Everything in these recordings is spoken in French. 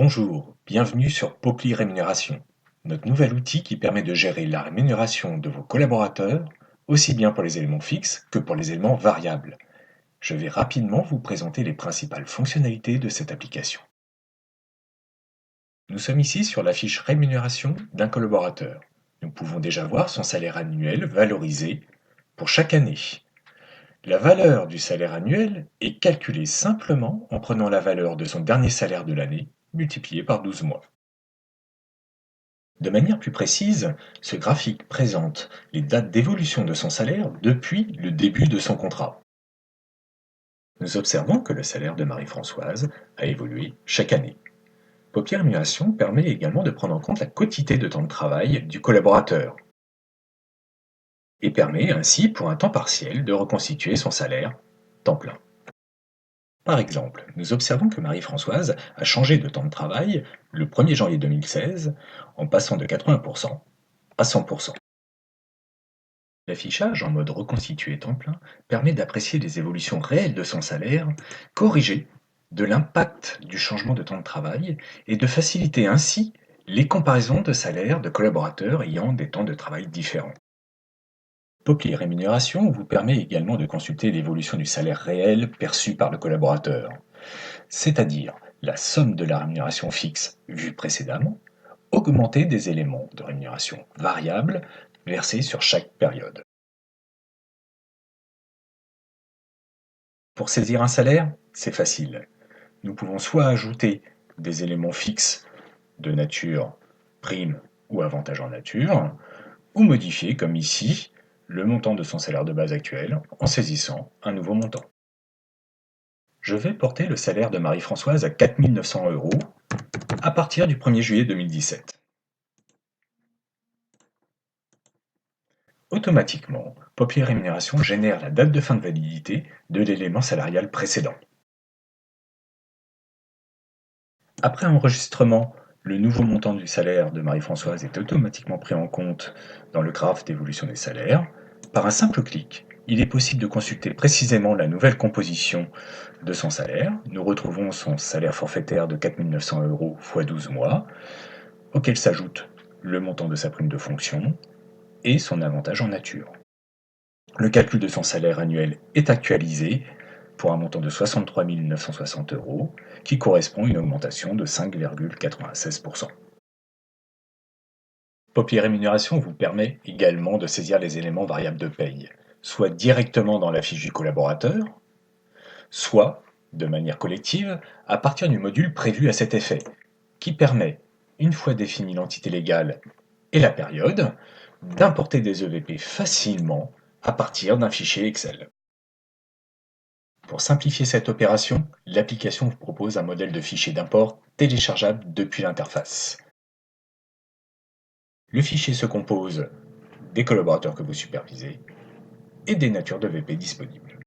Bonjour, bienvenue sur Popli Rémunération, notre nouvel outil qui permet de gérer la rémunération de vos collaborateurs, aussi bien pour les éléments fixes que pour les éléments variables. Je vais rapidement vous présenter les principales fonctionnalités de cette application. Nous sommes ici sur la fiche rémunération d'un collaborateur. Nous pouvons déjà voir son salaire annuel valorisé pour chaque année. La valeur du salaire annuel est calculée simplement en prenant la valeur de son dernier salaire de l'année multiplié par 12 mois. De manière plus précise, ce graphique présente les dates d'évolution de son salaire depuis le début de son contrat. Nous observons que le salaire de Marie-Françoise a évolué chaque année. Popli Rémunération permet également de prendre en compte la quotité de temps de travail du collaborateur et permet ainsi pour un temps partiel de reconstituer son salaire temps plein. Par exemple, nous observons que Marie-Françoise a changé de temps de travail le 1er janvier 2016 en passant de 80% à 100%. L'affichage en mode reconstitué temps plein permet d'apprécier les évolutions réelles de son salaire, corrigées de l'impact du changement de temps de travail et de faciliter ainsi les comparaisons de salaires de collaborateurs ayant des temps de travail différents. Popli Rémunération vous permet également de consulter l'évolution du salaire réel perçu par le collaborateur, c'est-à-dire la somme de la rémunération fixe vue précédemment, augmentée des éléments de rémunération variable versés sur chaque période. Pour saisir un salaire, c'est facile. Nous pouvons soit ajouter des éléments fixes de nature prime ou avantage en nature, ou modifier, comme ici, le montant de son salaire de base actuel en saisissant un nouveau montant. Je vais porter le salaire de Marie-Françoise à 4 900 € à partir du 1er juillet 2017. Automatiquement, Popli Rémunération génère la date de fin de validité de l'élément salarial précédent. Après enregistrement, le nouveau montant du salaire de Marie-Françoise est automatiquement pris en compte dans le graphe d'évolution des salaires. Par un simple clic, il est possible de consulter précisément la nouvelle composition de son salaire. Nous retrouvons son salaire forfaitaire de 4 900 € x 12 mois, auquel s'ajoute le montant de sa prime de fonction et son avantage en nature. Le calcul de son salaire annuel est actualisé pour un montant de 63 960 €, qui correspond à une augmentation de 5,96%. Popli Rémunération vous permet également de saisir les éléments variables de paye, soit directement dans la fiche du collaborateur, soit de manière collective à partir du module prévu à cet effet, qui permet, une fois définie l'entité légale et la période, d'importer des EVP facilement à partir d'un fichier Excel. Pour simplifier cette opération, l'application vous propose un modèle de fichier d'import téléchargeable depuis l'interface. Le fichier se compose des collaborateurs que vous supervisez et des natures d'EVP disponibles.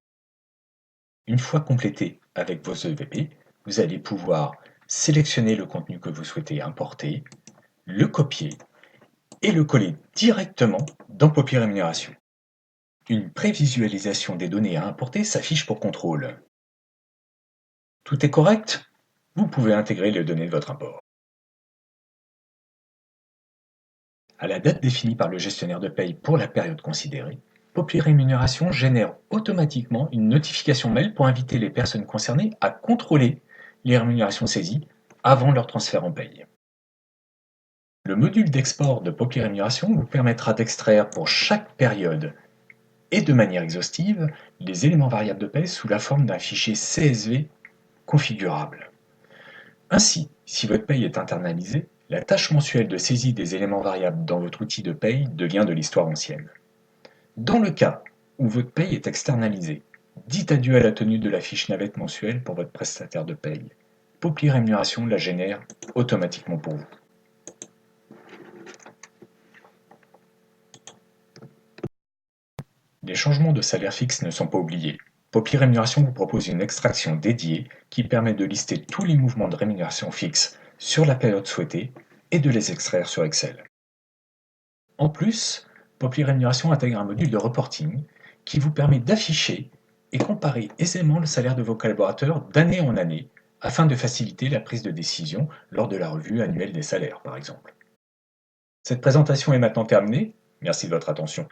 Une fois complété avec vos EVP, vous allez pouvoir sélectionner le contenu que vous souhaitez importer, le copier et le coller directement dans Popli Rémunération. Une prévisualisation des données à importer s'affiche pour contrôle. Tout est correct? Vous pouvez intégrer les données de votre import. À la date définie par le gestionnaire de paye pour la période considérée, Popli Rémunération génère automatiquement une notification mail pour inviter les personnes concernées à contrôler les rémunérations saisies avant leur transfert en paye. Le module d'export de Popli Rémunération vous permettra d'extraire pour chaque période et de manière exhaustive les éléments variables de paie sous la forme d'un fichier CSV configurable. Ainsi, si votre paye est internalisée, la tâche mensuelle de saisie des éléments variables dans votre outil de paye devient de l'histoire ancienne. Dans le cas où votre paye est externalisée, dites adieu à la tenue de la fiche navette mensuelle pour votre prestataire de paye. Popli Rémunération la génère automatiquement pour vous. Les changements de salaire fixe ne sont pas oubliés. Popli Rémunération vous propose une extraction dédiée qui permet de lister tous les mouvements de rémunération fixe sur la période souhaitée et de les extraire sur Excel. En plus, Popli Rémunération intègre un module de reporting qui vous permet d'afficher et comparer aisément le salaire de vos collaborateurs d'année en année afin de faciliter la prise de décision lors de la revue annuelle des salaires, par exemple. Cette présentation est maintenant terminée. Merci de votre attention.